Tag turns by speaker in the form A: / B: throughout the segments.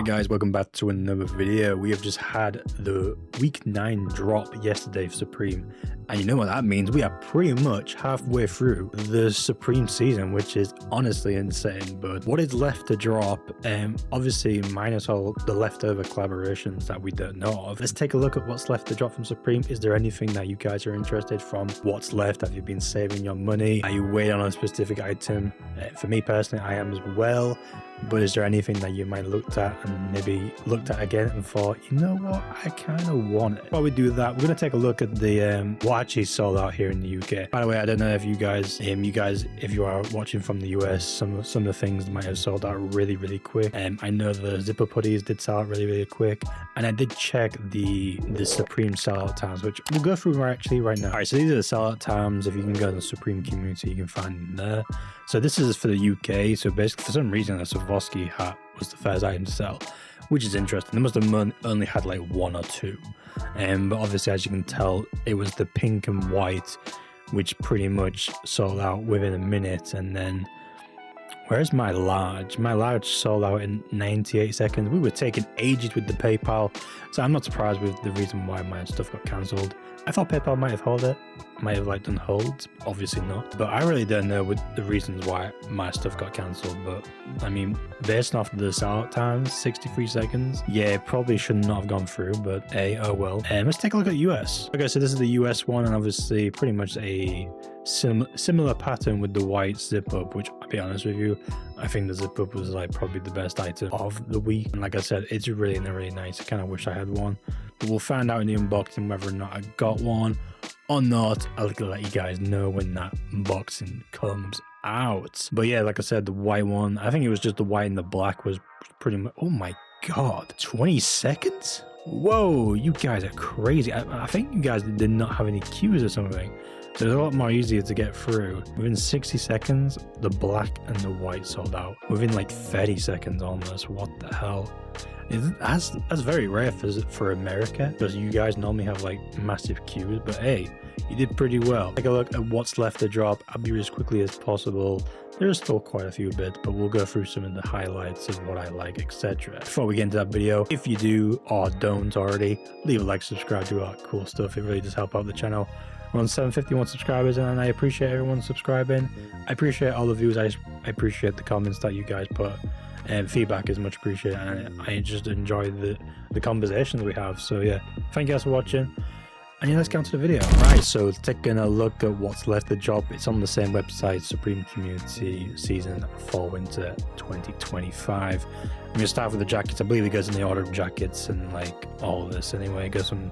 A: Alright guys, welcome back to another video. We have just had the week 9 drop yesterday for Supreme, and you know what that means. We are pretty much halfway through the Supreme season, which is honestly insane. But what is left to drop, obviously minus all the leftover collaborations that we don't know of, let's take a look at what's left to drop from Supreme. Is there anything that you guys are interested from what's left? Have you been saving your money? Are you waiting on a specific item? For me personally, I am as well. But is there anything that you might looked at and maybe looked at again and thought, you know what, I kind of want it? While we do that, we're going to take a look at the what actually sold out here in the UK. By the way, I don't know if you guys, if you are watching from the US, some of the things might have sold out really quick. I know the zipper putties did sell out really quick, and I did check the Supreme sellout times, which we'll go through right now. All right, so these are the sellout times. If you can go to the Supreme community, you can find them there. So this is for the UK. So basically, for some reason, a Swarovski hat was the first item to sell, which is interesting. They must have only had like one or two. But obviously, as you can tell, it was the pink and white, which pretty much sold out within a minute. And then, where's my large? My large sold out in 98 seconds. We were taking ages with the PayPal, so I'm not surprised with the reason why my stuff got cancelled. I thought PayPal might have held it, might have like done holds, obviously not. But I really don't know with the reasons why my stuff got cancelled. But I mean, based off the sellout times, 63 seconds, yeah, it probably should not have gone through, but hey, oh well. Let's take a look at US. Okay, so this is the US one, and obviously pretty much a similar pattern with the white zip up, which I'll be honest with you, I think the zip up was like probably the best item of the week. And like I said, it's really nice. I kind of wish I had one, but we'll find out in the unboxing whether or not I got one or not. I'll let you guys know when that unboxing comes out. But yeah, like I said, the white one, I think it was just the white and the black was pretty much, oh my god, 20 seconds. Whoa, you guys are crazy. I think you guys did not have any queues or something. So it's a lot more easier to get through. Within 60 seconds, the black and the white sold out. Within like 30 seconds almost. What the hell? That's very rare for America, because you guys normally have like massive queues. But hey, you did pretty well. Take a look at what's left to drop. I'll be as quickly as possible. There's still quite a few bits, but we'll go through some of the highlights of what I like, etc. Before we get into that video, if you do or don't already, leave a like, subscribe, do all that cool stuff. It really does help out the channel. We're on 751 subscribers, and I appreciate everyone subscribing. I appreciate all the views. I appreciate the comments that you guys put, and feedback is much appreciated, and I just enjoy the conversations we have. So yeah, thank you guys for watching, and yeah, let's get on to the video. Right, so taking a look at what's left to drop. It's on the same website, Supreme Community Season Fall Winter 2025. I'm gonna start with the jackets. I believe it goes in the order of jackets and like all of this anyway. It goes from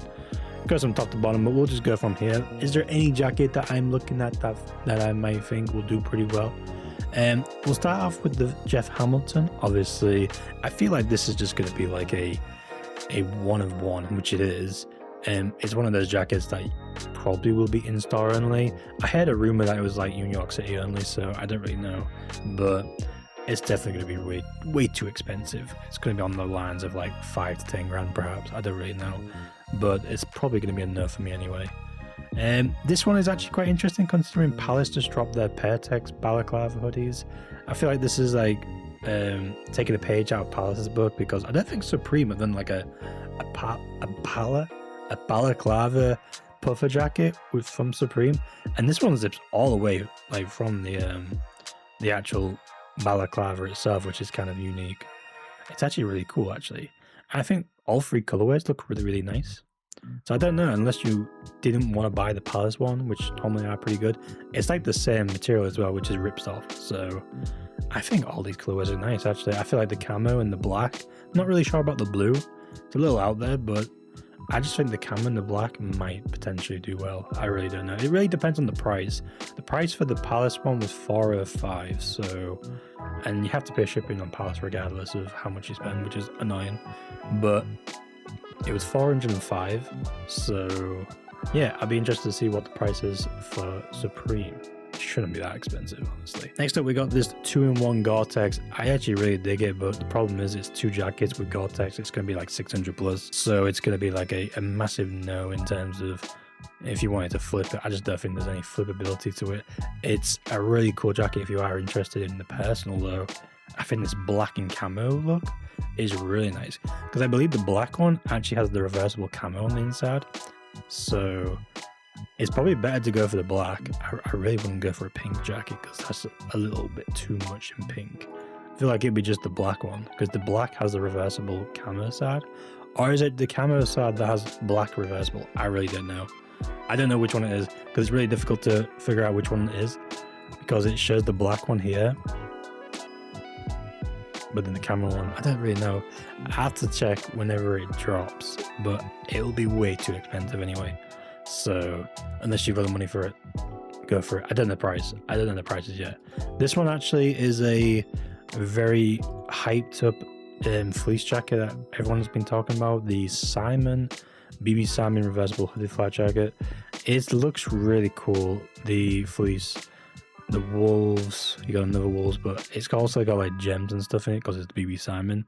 A: top to bottom, but we'll just go from here. Is there any jacket that I'm looking at that I might think will do pretty well? We'll start off with the Jeff Hamilton. Obviously, I feel like this is just going to be like a one of one, which it is. It's one of those jackets that probably will be in store only. I heard a rumor that it was like New York City only, so I don't really know, but it's definitely going to be way too expensive. It's going to be on the lines of like 5 to 10 grand perhaps. I don't really know, but it's probably going to be a no for me anyway. This one is actually quite interesting, considering Palace just dropped their Pertex balaclava hoodies. I feel like this is like taking a page out of Palace's book, because I don't think Supreme have done like a balaclava puffer jacket from Supreme, and this one zips all the way like from the actual balaclava itself, which is kind of unique. It's actually really cool, actually. I think all 3 colorways look really nice. So I don't know, unless you didn't want to buy the Palace one, which normally are pretty good. It's like the same material as well, which is ripped off. So I think all these colorways are nice, actually. I feel like the camo and the black, I'm not really sure about the blue. It's a little out there, but I just think the camo and the black might potentially do well. I really don't know. It really depends on the price. The price for the Palace one was $405, so, and you have to pay shipping on Palace regardless of how much you spend, which is annoying. But it was $405, so yeah, I'd be interested to see what the price is for Supreme. It shouldn't be that expensive, honestly. Next up, we got this 2-in-1 Gore-Tex. I actually really dig it, but the problem is it's 2 jackets with Gore-Tex. It's going to be like 600 plus, so it's going to be like a massive no in terms of if you wanted to flip it. I just don't think there's any flippability to it. It's a really cool jacket if you are interested in the personal though. I think this black and camo look is really nice, because I believe the black one actually has the reversible camo on the inside, so it's probably better to go for the black. I really wouldn't go for a pink jacket, because that's a little bit too much in pink. I feel like it'd be just the black one, because the black has the reversible camo side, or is it the camo side that has black reversible? I really don't know. I don't know which one it is, because it's really difficult to figure out which one it is, because it shows the black one here, but then the camera one, I don't really know. I have to check whenever it drops, but it'll be way too expensive anyway. So unless you've got the money for it, go for it. I don't know the price. I don't know the prices yet. This one actually is a very hyped up fleece jacket that everyone's been talking about. The BB Simon reversible hooded flat jacket. It looks really cool. The fleece, the wolves, you got another wolves, but it's also got like gems and stuff in it because it's the BB Simon.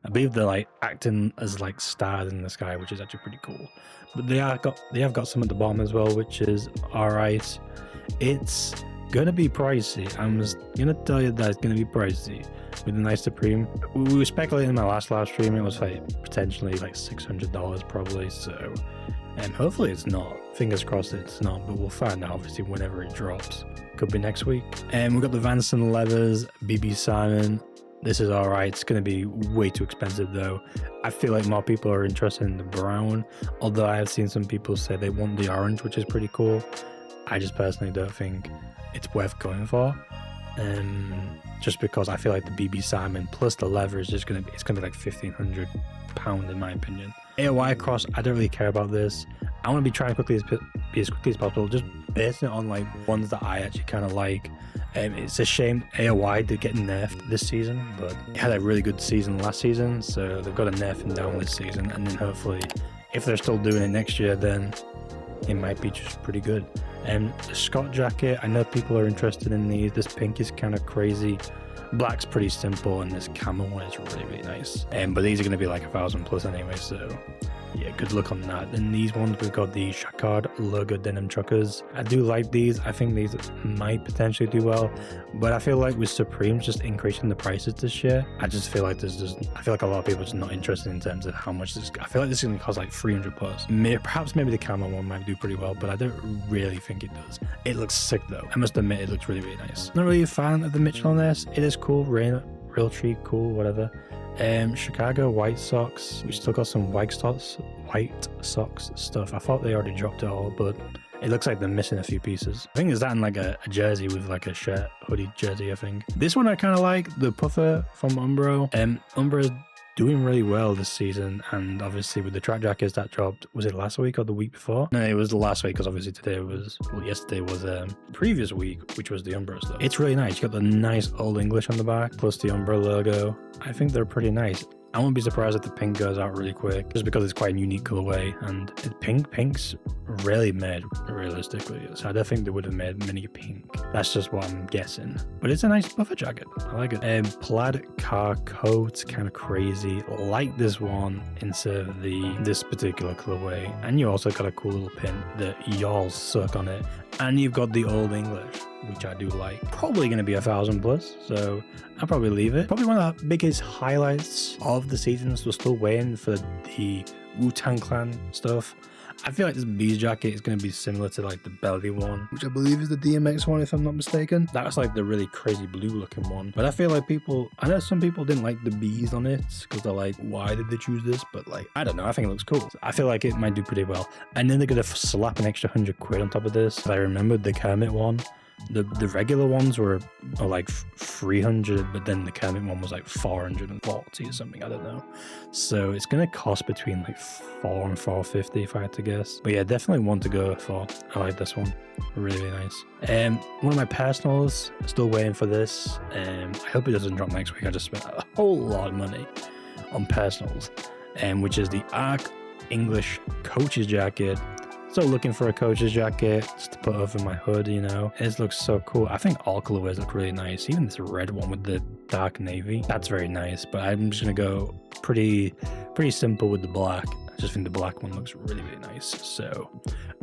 A: I believe they're like acting as like stars in the sky, which is actually pretty cool. But they have got some at the bottom as well, which is alright. It's gonna be pricey. I'm just gonna tell you that it's gonna be pricey with the nice Supreme. We were speculating in my last live stream, it was like potentially like $600 probably, so hopefully it's not. Fingers crossed it's not, but we'll find out obviously whenever it drops. Could be next week. And we've got the Vans and Leathers BB Simon. This is alright. It's going to be way too expensive though. I feel like more people are interested in the brown, although I have seen some people say they want the orange, which is pretty cool. I just personally don't think it's worth going for. Just because I feel like the BB Simon plus the leather is just it's gonna be like £1,500 in my opinion. AOI cross, I don't really care about this. I want to be trying be as quickly as possible, just basing it on like ones that I actually kind of like. It's a shame AOI did get nerfed this season, but it had a really good season last season, so they've got a nerfing down this season, and then hopefully if they're still doing it next year, then it might be just pretty good. The Scott jacket, I know people are interested in these. This pink is kind of crazy. Black's pretty simple, and this camo one is really nice. But these are going to be like $1,000+ anyway, so yeah, good luck on that. And these ones, we've got the Jacquard logo denim truckers. I do like these. I think these might potentially do well, but I feel like with Supreme just increasing the prices this year, I just feel like I feel like a lot of people are just not interested in terms of how much this. I feel like this is going to cost like $300+. Perhaps maybe the camo one might do pretty well, but I don't really think it does. It looks sick though. I must admit, it looks really nice. Not really a fan of the Mitchell on this. It is cool. Realtree, cool, whatever. Chicago White Sox, we still got some White Sox stuff. I thought they already dropped it all, but it looks like they're missing a few pieces. I think there's that in like a jersey with like a shirt, hoodie jersey, I think. This one I kind of like, the puffer from Umbro. Umbra's doing really well this season, and obviously with the track jackets that dropped, was it last week or the week before? No, it was the last week, because obviously yesterday was previous week, which was the Umbro stuff. It's really nice. You got the nice Old English on the back plus the Umbro logo. I think they're pretty nice. I won't be surprised if the pink goes out really quick, just because it's quite a unique colorway, and pink's rarely made realistically, so I don't think they would have made many pink. That's just what I'm guessing. But it's a nice puffer jacket. I like it. Plaid car coat, kind of crazy. Like this one instead of this particular colorway. And you also got a cool little pin that y'all suck on it. And you've got the Old English, which I do like. Probably going to be $1,000+, so I'll probably leave it. Probably one of the biggest highlights of the season, so we're still waiting for the Wu-Tang Clan stuff. I feel like this Bees jacket is going to be similar to like the Belly one, which I believe is the DMX one if I'm not mistaken. That's like the really crazy blue looking one. But I feel like I know some people didn't like the bees on it because they're like, why did they choose this? But like, I don't know, I think it looks cool. I feel like it might do pretty well. And then they're going to slap an extra £100 on top of this. I remembered the Kermit one. The regular ones were like 300, but then the Kermit one was like 440 or something, I don't know. So it's gonna cost between like $400 and $450 if I had to guess. But yeah, definitely one to go for. I like this one, really nice. One of my personals, still waiting for this. I hope it doesn't drop next week. I just spent a whole lot of money on personals, which is the Arc English coach's jacket. Still looking for a coach's jacket just to put over my hood, you know. It looks so cool. I think all colorways look really nice. Even this red one with the dark navy, that's very nice. But I'm just gonna go pretty simple with the black. I just think the black one looks really nice. So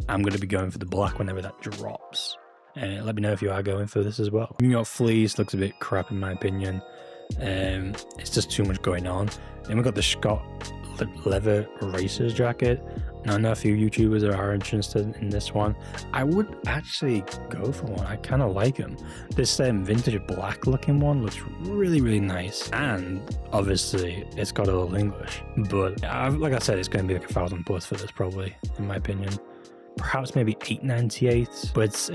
A: I'm gonna be going for the black whenever that drops. And let me know if you are going for this as well. New York Fleece looks a bit crap in my opinion. It's just too much going on. Then we got the Scott leather racers jacket. Now I know a few YouTubers are interested in this one. I would actually go for one. I kind of like them. This vintage black looking one looks really nice, and obviously it's got all English, but like I said, it's going to be like $1,000+ for this probably, in my opinion. Perhaps maybe $8.98, but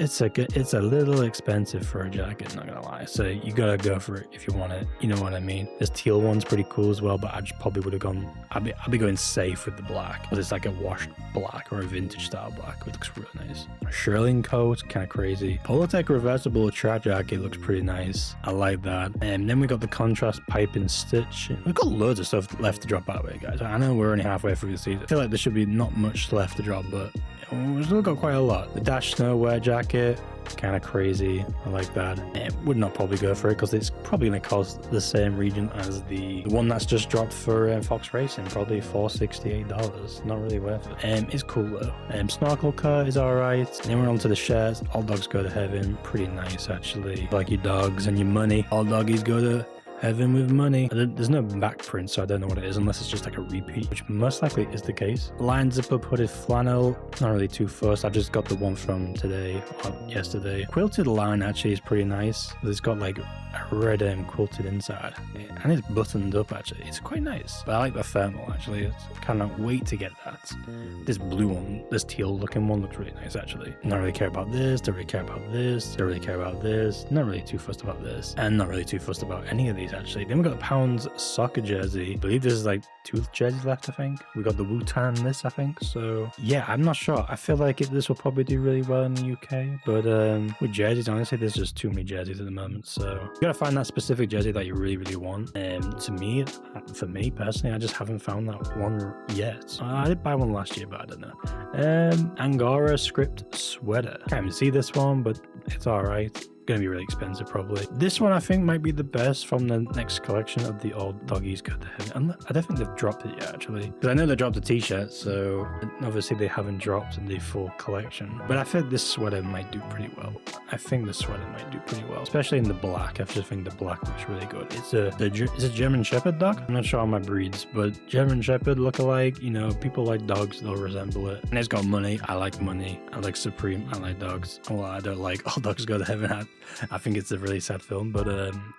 A: it's a little expensive for a jacket, not gonna lie. So you gotta go for it if you want it. You know what I mean? This teal one's pretty cool as well, but I just probably would have gone. I'll be going safe with the black, because it's like a washed black or a vintage style black, which looks really nice. Shirling coat, kind of crazy. Polartec reversible track jacket looks pretty nice. I like that. And then we got the contrast piping stitch. We've got loads of stuff left to drop, by the way, guys. I know we're only halfway through the season. I feel like there should be not much left to drop, but we've still got quite a lot. The Dash Snow wear jacket, kind of crazy. I like that. It would not probably go for it because it's probably going to cost the same region as the one that's just dropped for Fox Racing, probably $468. Not really worth it. It's cool though. Snorkel cut is alright. Then we're on to the shirts. All dogs go to heaven. Pretty nice actually. Like your dogs and your money. All doggies go to heaven with money. There's no back print, so I don't know what it is unless it's just like a repeat, which most likely is the case. Line zipper hooded flannel, not really too fussed. I just got the one from today or yesterday. Quilted line actually is pretty nice. It's got like a red quilted inside, and it's buttoned up actually. It's quite nice, but I like the thermal actually. It's kind of wait to get that. This blue one, this teal looking one looks really nice actually. Not really care about this, don't really care about this, don't really care about this, not really too fussed about this, and not really too fussed about any of these actually. Then we got the Pounds soccer jersey. I believe this is like 2 jerseys left, I think. We got the Wu-Tang this, I think. So yeah, I'm not sure. I feel like this will probably do really well in the UK, but with jerseys, honestly, there's just too many jerseys at the moment. So you gotta find that specific jersey that you really want. To me, for me personally, I just haven't found that one yet. I did buy one last year, but I don't know. Angora script sweater. Can't even see this one, but it's alright. Gonna be really expensive probably. This one I think might be the best from the next collection of the old doggies go to heaven. I don't think they've dropped it yet actually, because I know they dropped a t-shirt, so obviously they haven't dropped the full collection, but I think this sweater might do pretty well. I think the sweater might do pretty well, especially in the black. I just think the black looks really good. It's a German Shepherd dog. I'm not sure on my breeds, but German Shepherd look alike. You know, people like dogs, they'll resemble it. And it's got money. I like money. I like Supreme. I like dogs. Well, I don't like All Dogs Go to Heaven. I think it's a really sad film, but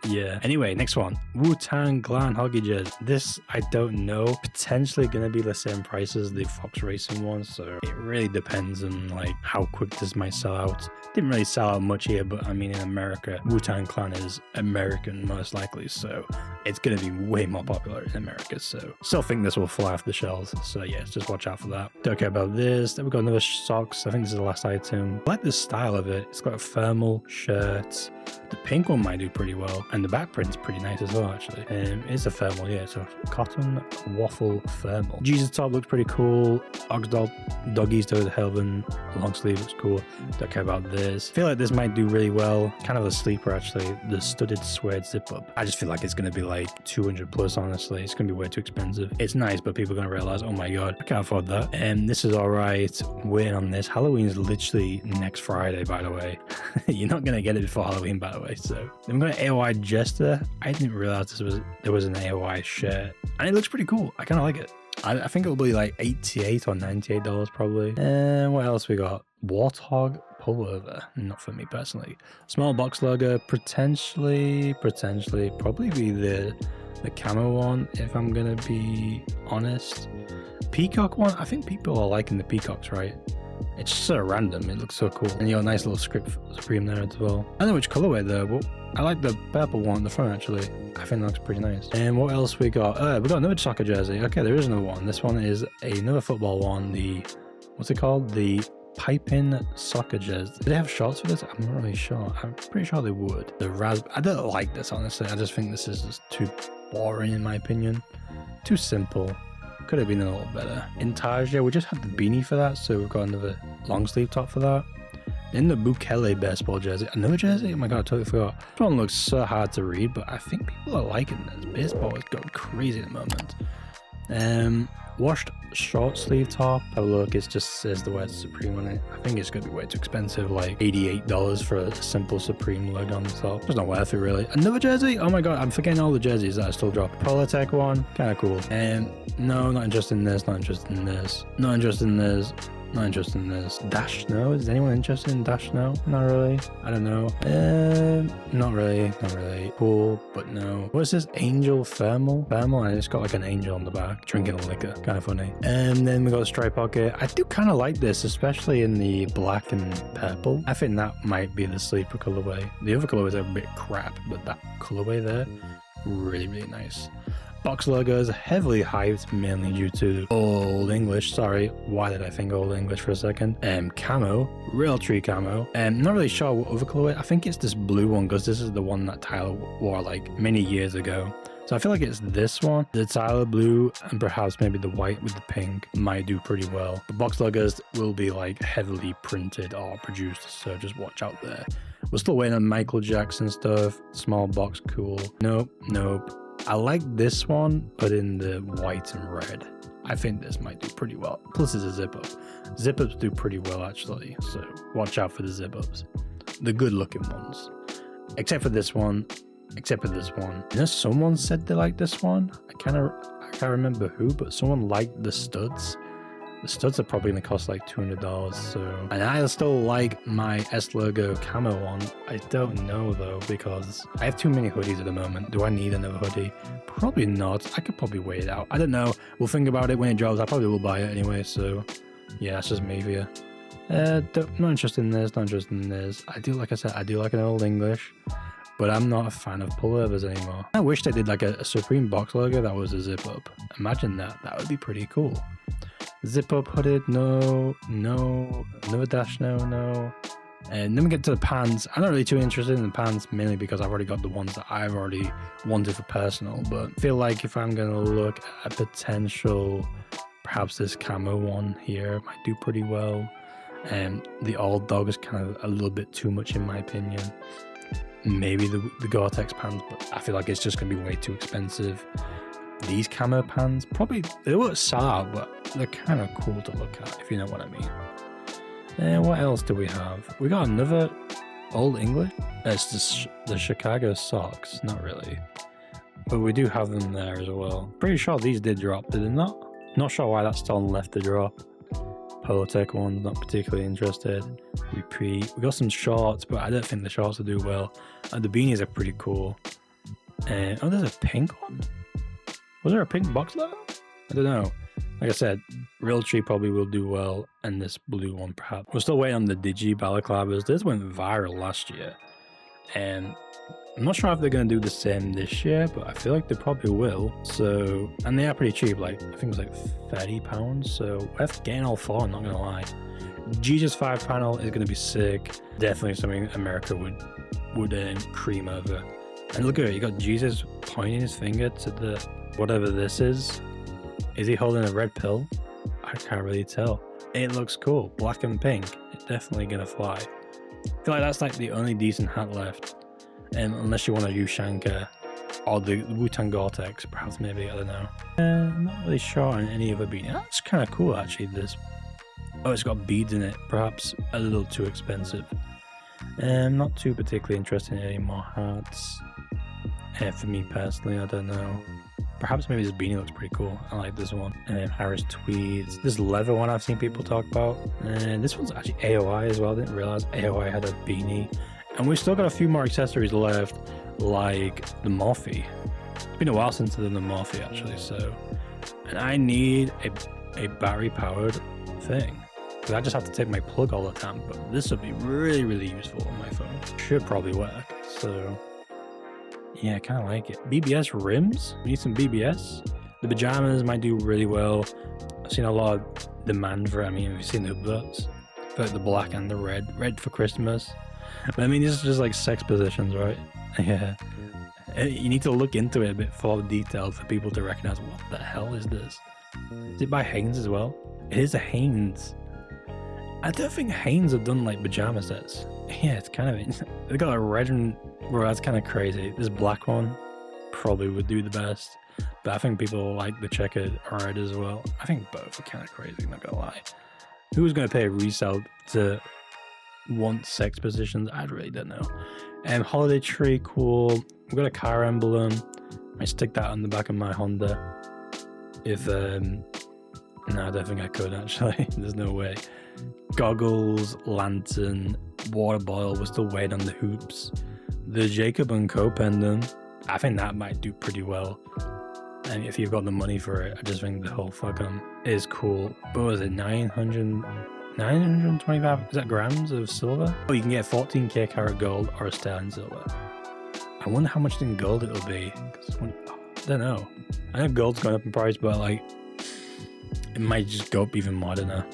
A: yeah. Anyway, next one. Wu-Tang Clan Huggy jersey. This, I don't know. Potentially going to be the same price as the Fox Racing one, so it really depends on like how quick this might sell out. Didn't really sell out much here, but I mean in America, Wu-Tang Clan is American most likely, so it's going to be way more popular in America, so still think this will fly off the shelves, so yeah, just watch out for that. Don't care about this. Then we've got another socks. I think this is the last item. I like the style of it. It's got a thermal shirt. The pink one might do pretty well, and the back print's pretty nice as well actually. It's a thermal, yeah, it's a cotton waffle thermal. Jesus top looks pretty cool. Oxdog doggies to the heaven. Long sleeve looks cool. Don't care about this. I feel like this might do really well. Kind of a sleeper actually. The studded suede zip up. I just feel like it's gonna be like 200+ honestly. It's gonna be way too expensive. It's nice, but people are gonna realize, oh my god, I can't afford that. And this is alright. Waiting on this. Halloween is literally next Friday, by the way. You're not gonna get it before Halloween, by the way. So then we've got an AOI Jester. I didn't realize there was an AOI shirt, and it looks pretty cool. I kind of like it. I think it'll be like $88 or $98 probably. And what else we got? Warthog pullover. Not for me personally. Small box logo. Potentially probably be the camo one, if I'm gonna be honest. Peacock one. I think people are liking the peacocks, right? It's just so random. It looks so cool. And you got a nice little script Supreme there as well. I don't know which colorway though, but I like the purple one at the front actually. I think that looks pretty nice. And what else we got? We got another soccer jersey. Okay, there is another one. This one is another football one. The, what's it called? The Piping soccer jersey. Do they have shorts for this? I'm not really sure. I'm pretty sure they would. I don't like this honestly. I just think this is just too boring in my opinion. Too simple. Could have been a little better. Intarsia, we just had the beanie for that, so we've got another long sleeve top for that. In the Bukele baseball jersey. Another jersey? Oh my god, I totally forgot. This one looks so hard to read, but I think people are liking this. Baseball is going crazy at the moment. Washed short sleeve top. Have a look, it just says the word Supreme on it. I think it's gonna be way too expensive, like $88 for a simple Supreme logo on the top. It's not worth it really. Another jersey? Oh my god, I'm forgetting all the jerseys that I still drop. Polartec one, kind of cool. And no, not interested in this, not interested in this, not interested in this. Not interested in this. Dash Snow? Is anyone interested in Dash Snow? Not really. I don't know. Not really. Not really. Cool, but no. What is this? Angel Thermal? Thermal, and it's got like an angel on the back drinking a liquor. Kind of funny. And then we got a stripe pocket. I do kind of like this, especially in the black and purple. I think that might be the sleeper colorway. The other colorways are a bit crap, but that colorway there, really, really nice. Box logos heavily hyped, mainly due to Old English. Sorry, why did I think Old English for a second? Camo, Realtree camo. Not really sure what other colorway. I think it's this blue one because this is the one that Tyler wore like many years ago. So I feel like it's this one, the Tyler blue, and perhaps maybe the white with the pink might do pretty well. The box logos will be like heavily printed or produced, so just watch out there. We're still waiting on Michael Jackson stuff. Small box, cool. Nope, nope. I like this one, but in the white and red. I think this might do pretty well. Plus it's a zip-up. Zip-ups do pretty well actually, so watch out for the zip-ups. The good-looking ones. Except for this one. Except for this one. You know, someone said they liked this one. I can't remember who, but someone liked the studs. The studs are probably going to cost like $200, so... And I still like my S logo camo one. I don't know though, because I have too many hoodies at the moment. Do I need another hoodie? Probably not. I could probably wait it out. I don't know. We'll think about it when it drops. I probably will buy it anyway, so... Yeah, that's just me for you. Not interested in this, not interested in this. I do, like I said, I do like an Old English. But I'm not a fan of pullovers anymore. I wish they did like a Supreme box logo that was a zip-up. Imagine that. That would be pretty cool. Zip up hooded, no, no, another Dash, no. And then we get to the pants. I'm not really too interested in the pants, mainly because I've already got the ones that I've already wanted for personal. But I feel like if I'm going to look at potential, perhaps this camo one here might do pretty well. And the Old Dog is kind of a little bit too much in my opinion. Maybe the Gore-Tex pants, but I feel like it's just going to be way too expensive. These camo pants, probably, they look sad, but they're kind of cool to look at, if you know what I mean. And what else do we have? We got another Old English. It's the Chicago socks, not really. But we do have them there as well. Pretty sure these did drop, did they not? Not sure why that's still left to drop. Polartec ones, not particularly interested. We got some shorts, but I don't think the shorts will do well. And the beanies are pretty cool. And oh, there's a pink one. Was there a pink box logo? I don't know. Like I said, Realtree probably will do well, and this blue one perhaps. We're still waiting on the Digi balaclavas. This went viral last year, and I'm not sure if they're going to do the same this year, but I feel like they probably will. So, and they are pretty cheap, like I think it was like £30, so worth getting all four, I'm not going to lie. Jesus 5 panel is going to be sick. Definitely something America would cream over. And look at it, you got Jesus pointing his finger to the whatever this is. Is he holding a red pill? I can't really tell. It looks cool, black and pink. It's definitely gonna fly. I feel like that's like the only decent hat left. And unless you want to use Shankar or the Wu-Tang Gore-Tex, perhaps maybe, I don't know. I'm not really sure on any other beanie. That's kind of cool actually, this. Oh, it's got beads in it, perhaps a little too expensive. Not too particularly interested in any more hats. For me personally, I don't know. Perhaps maybe this beanie looks pretty cool. I like this one. Harris tweeds. This leather one I've seen people talk about. And this one's actually AOI as well. I didn't realize AOI had a beanie. And we've still got a few more accessories left, like the Morphe. It's been a while since the Morphe actually, so. And I need a battery powered thing. Because I just have to take my plug all the time. But this would be really, really useful on my phone. Should probably work. So. Yeah, I kind of like it. BBS rims. We need some BBS. The pajamas might do really well. I've seen a lot of demand for it. I mean, have you seen the hoods? For like the black and the red. Red for Christmas. But I mean, this is just like sex positions, right? Yeah. You need to look into it a bit for the detail for people to recognize what the hell is this. Is it by Hanes as well? It is a Hanes. I don't think Hanes have done like pajama sets. Yeah, it's kind of... They got a red and... Bro, that's kind of crazy. This black one probably would do the best. but I think people like the checkered red as well. I think both are kind of crazy, not gonna lie. Who's gonna pay a resale to want sex positions? I really don't know. Holiday tree, cool. We've got a car emblem. I stick that on the back of my Honda. If no, I don't think I could actually. There's no way. Goggles, lantern, water bottle. We're still waiting on the hoops. The Jacob & Co pendant. I think that might do pretty well. And if you've got the money for it, I just think the whole fucking is cool. But was it 925? Is that grams of silver? Oh, you can get 14k karat gold or a sterling silver. I wonder how much in gold it'll be. I don't know. I know gold's going up in price, but like it might just go up even more. I don't know.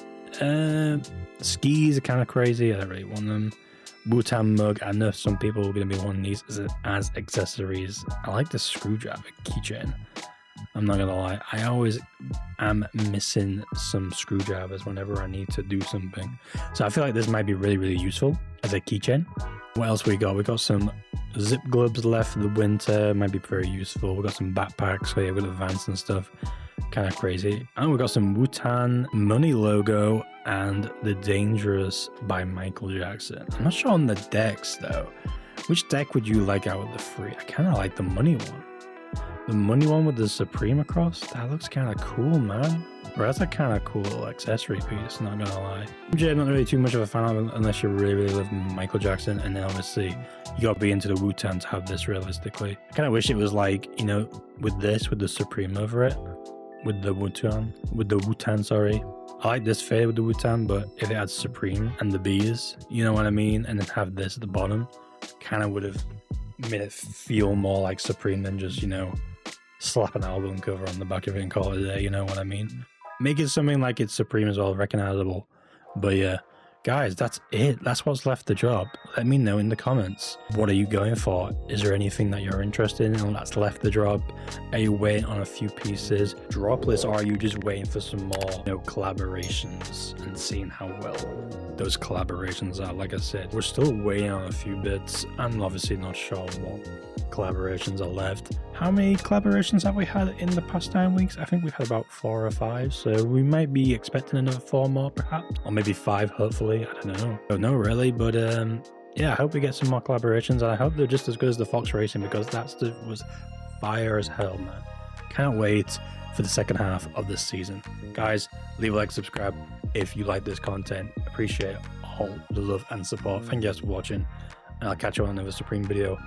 A: Skis are kind of crazy. I don't really want them. Bhutan mug. I know some people are going to be wanting these as accessories. I like the screwdriver keychain. I'm not gonna lie, I always am missing some screwdrivers whenever I need to do something. So I feel like this might be really, really useful as a keychain. What else we got? We got some zip gloves left for the winter, might be very useful. We got some backpacks, so yeah, with Vans and stuff, kind of crazy. And we got some Wu-Tang money logo and the Dangerous by Michael Jackson. I'm not sure on the decks though. Which deck would you like out of the three? I kind of like the money one. The money one with the Supreme across, that looks kind of cool, man. Bro, that's a kind of cool little accessory piece, not gonna lie. I'm not really too much of a fan of it unless you really, really love Michael Jackson, and then obviously you gotta be into the Wu-Tang to have this realistically. I kind of wish it was like, you know, with this, with the Supreme over it, with the Wu-Tang, sorry. I like this fade with the Wu-Tang, but if it had Supreme and the bees, you know what I mean, and then have this at the bottom, kind of would have made it feel more like Supreme than just, you know, slap an album cover on the back of it and call it a day, you know what I mean? Make it something like it's Supreme as well, recognizable. But yeah, guys, that's it. That's what's left the job. Let me know in the comments. What are you going for? Is there anything that you're interested in that's left the job? Are you waiting on a few pieces? Dropless, or are you just waiting for some more, you know, collaborations and seeing how well those collaborations are? Like I said, we're still waiting on a few bits. I'm obviously not sure what collaborations are left. How many collaborations have we had in the past 9 weeks? I think we've had about 4 or 5, so we might be expecting another 4 more perhaps, or maybe 5 hopefully. I don't know really, but yeah, I hope we get some more collaborations, and I hope they're just as good as the Fox Racing, because that stuff was fire as hell, man. Can't wait for the second half of this season. Guys, leave a like, subscribe if you like this content. Appreciate all the love and support. Thank you guys for watching, and I'll catch you on another Supreme video